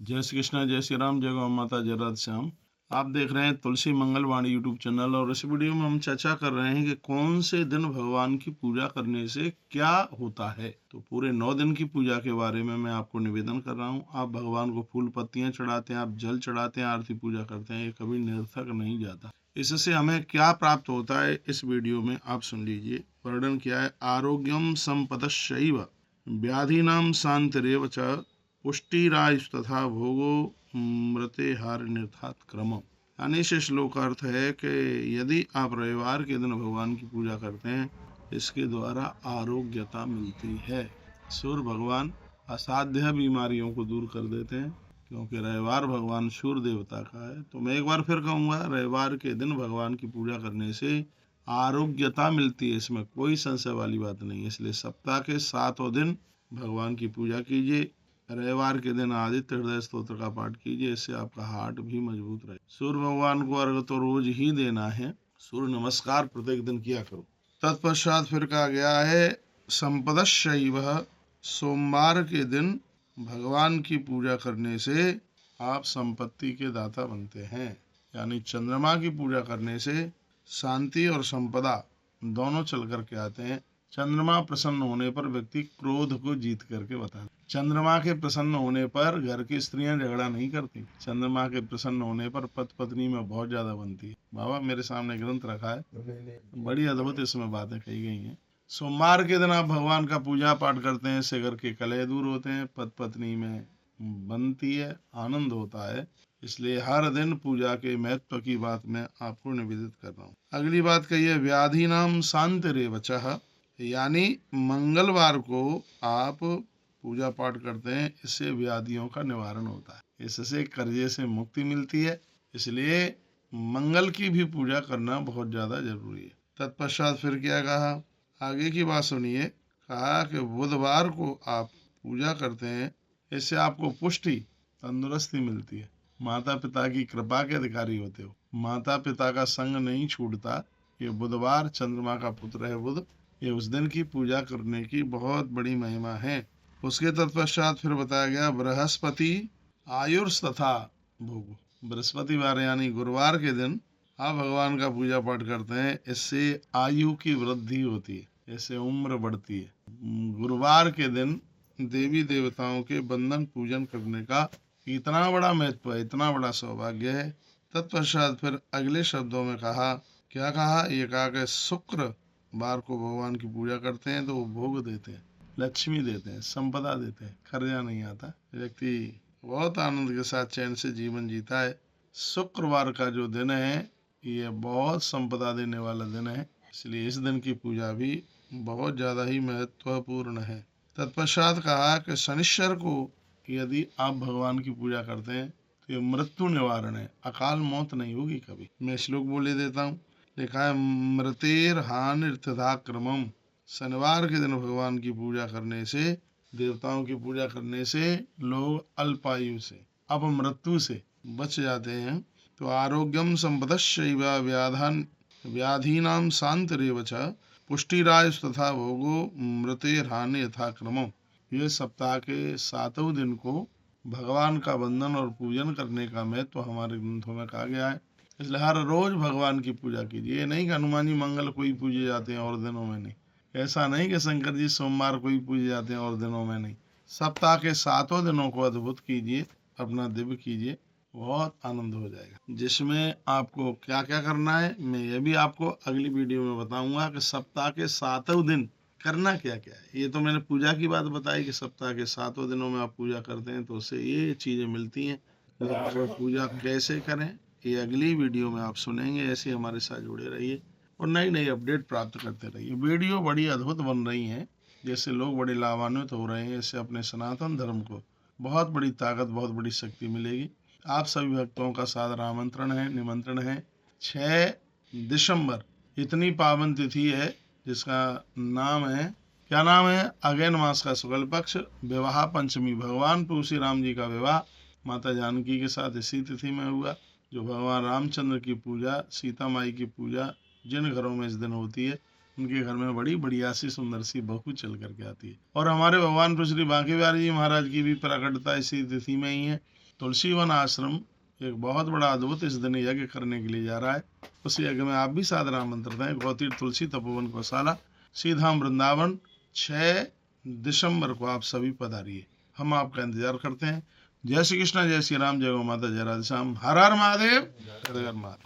जय श्री कृष्णा, जय श्री राम, जय गौ माता, जय राधे श्याम। आप देख रहे हैं तुलसी मंगलवाणी यूट्यूब चैनल और इस वीडियो में हम चर्चा कर रहे हैं कि कौन से दिन भगवान की पूजा करने से क्या होता है। तो पूरे 9 दिन की पूजा के बारे में मैं आपको निवेदन कर रहा हूँ। आप भगवान को फूल पत्तियां चढ़ाते हैं, आप जल चढ़ाते हैं, आरती पूजा करते हैं, ये कभी निरर्थक नहीं जाता। इससे हमें क्या प्राप्त होता है इस वीडियो में आप सुन लीजिए। वर्णन क्या है। आरोग्यम संपदश्चैव व्याधीनां शांतिरेव च पुष्टिरायुष तथा भोगो मृते हार निर्धात क्रम। यानी इस श्लोक का अर्थ है कि यदि आप रविवार के दिन भगवान की पूजा करते हैं, इसके द्वारा आरोग्यता मिलती है। सूर्य भगवान असाध्य बीमारियों को दूर कर देते हैं, क्योंकि रविवार भगवान सूर्य देवता का है। तो मैं एक बार फिर कहूँगा, रविवार के दिन भगवान की पूजा करने से आरोग्यता मिलती है, इसमें कोई संशय वाली बात नहीं है। इसलिए सप्ताह के 7 दिन भगवान की पूजा कीजिए। रविवार के दिन आदित्य हृदय स्तोत्र का पाठ कीजिए, इससे आपका हार्ट भी मजबूत रहे। सूर्य भगवान को अर्घ तो रोज ही देना है, सूर्य नमस्कार प्रत्येक दिन किया करो। तत्पश्चात फिर कहा गया है संपदश्चैव, सोमवार के दिन भगवान की पूजा करने से आप संपत्ति के दाता बनते हैं। यानी चंद्रमा की पूजा करने से शांति और संपदा दोनों चल करके आते हैं। चंद्रमा प्रसन्न होने पर व्यक्ति क्रोध को जीत करके बताता है। चंद्रमा के प्रसन्न होने पर घर की स्त्रियां झगड़ा नहीं करती। चंद्रमा के प्रसन्न होने पर पति पत्नी में बहुत ज्यादा बनती है। बाबा मेरे सामने ग्रंथ रखा है, बड़ी अद्भुत इसमें बातें कही गई हैं। सोमवार के दिन आप भगवान का पूजा पाठ करते हैं, इससे घर के कलह दूर होते हैं, पति पत्नी में बनती है, आनंद होता है। इसलिए हर दिन पूजा के महत्व की बात मैं आपको निवेदित कर रहा हूँ। अगली बात कहिए, व्याधि नाम शांतिरेवचः, यानी मंगलवार को आप पूजा पाठ करते हैं, इससे व्याधियों का निवारण होता है, इससे कर्जे से मुक्ति मिलती है। इसलिए मंगल की भी पूजा करना बहुत ज्यादा जरूरी है। तत्पश्चात फिर क्या कहा, आगे की बात सुनिए। कहा कि बुधवार को आप पूजा करते हैं, इससे आपको पुष्टि तंदुरुस्ती मिलती है। माता पिता की कृपा के अधिकारी होते हो, माता पिता का संग नहीं छूटता। ये बुधवार चंद्रमा का पुत्र है बुध, ये उस दिन की पूजा करने की बहुत बड़ी महिमा है। उसके तत्पश्चात फिर बताया गया बृहस्पति आयुर्स तथा भोग। बृहस्पतिवार यानी गुरुवार के दिन आप भगवान का पूजा पाठ करते हैं, इससे आयु की वृद्धि होती है, इससे उम्र बढ़ती है। गुरुवार के दिन देवी देवताओं के बंधन पूजन करने का इतना बड़ा महत्व है, इतना बड़ा सौभाग्य है। तत्पश्चात फिर अगले शब्दों में कहा, क्या कहा, ये कहा कि शुक्र बार को भगवान की पूजा करते हैं तो वो भोग देते हैं, लक्ष्मी देते हैं, संपदा देते हैं, खर्चा नहीं आता, व्यक्ति बहुत आनंद के साथ चैन से जीवन जीता है। शुक्रवार का जो दिन है ये बहुत संपदा देने वाला दिन है, इसलिए इस दिन की पूजा भी बहुत ज्यादा ही महत्वपूर्ण है। तत्पश्चात कहा कि शनिश्चर को यदि आप भगवान की पूजा करते हैं तो ये मृत्यु निवारण है, अकाल मौत नहीं होगी कभी। मैं श्लोक बोले देता हूँ। लिखा है मृतेर हानिर्तथा क्रमम, शनिवार के दिन भगवान की पूजा करने से, देवताओं की पूजा करने से लोग अल्पायु से, अपमृत्यु से बच जाते हैं। तो आरोग्यम संपदश्चैव व्याधान व्याधीनां शांतिरेव च पुष्टिरायुष तथा भोगो मृतेर हानि यथा क्रमम। ये सप्ताह के 7वें दिन को भगवान का वंदन और पूजन करने का महत्व हमारे ग्रंथों में कहा गया है। इसलिए हर रोज भगवान की पूजा कीजिए। ये नहीं कि हनुमान जी मंगल को ही पूजे जाते हैं और दिनों में नहीं, ऐसा नहीं कि शंकर जी सोमवार को ही पूजे जाते हैं और दिनों में नहीं। सप्ताह के 7 दिनों को अद्भुत कीजिए, अपना दिव्य कीजिए, बहुत आनंद हो जाएगा। जिसमें आपको क्या क्या करना है मैं ये भी आपको अगली वीडियो में बताऊंगा कि सप्ताह के 7वें दिन करना क्या क्या है। ये तो मैंने पूजा की बात बताई कि सप्ताह के 7 दिनों में आप पूजा करते हैं तो उससे ये चीजें मिलती हैं। तो पूजा कैसे करें ये अगली वीडियो में आप सुनेंगे। ऐसे हमारे साथ जुड़े रहिए और नई नई अपडेट प्राप्त करते रहिए। वीडियो बड़ी अद्भुत बन रही हैं, जैसे लोग बड़े लाभान्वित हो रहे हैं। इससे अपने सनातन धर्म को बहुत बड़ी ताकत, बहुत बड़ी शक्ति मिलेगी। आप सभी भक्तों का सादर आमंत्रण है, निमंत्रण है। 6 दिसंबर इतनी पावन तिथि है जिसका नाम है, क्या नाम है, अगैन मास का शुक्ल पक्ष विवाह पंचमी। भगवान तुलसी राम जी का विवाह माता जानकी के साथ इसी तिथि में हुआ। जो भगवान रामचंद्र की पूजा, सीता माई की पूजा जिन घरों में इस दिन होती है, उनके घर में बड़ी बढ़िया सी सुंदर सी बहू चल करके आती है। और हमारे भगवान श्री बांके बिहारी जी महाराज की भी प्रकटता इसी तिथि में ही है। तुलसी वन आश्रम एक बहुत बड़ा अद्भुत इस दिन यज्ञ करने के लिए जा रहा है। उस यज्ञ में आप भी सादर आमंत्रित हैं। गौतीर्थ तुलसी तपोवन गौशाला, सीधाम वृंदावन, 6 दिसंबर को आप सभी पधारिए। हम आपका इंतजार करते हैं। जय श्री कृष्ण, जय श्री राम, जय गौ माता, जय राधे श्याम। हर हर महादेव, हर हर महादेव।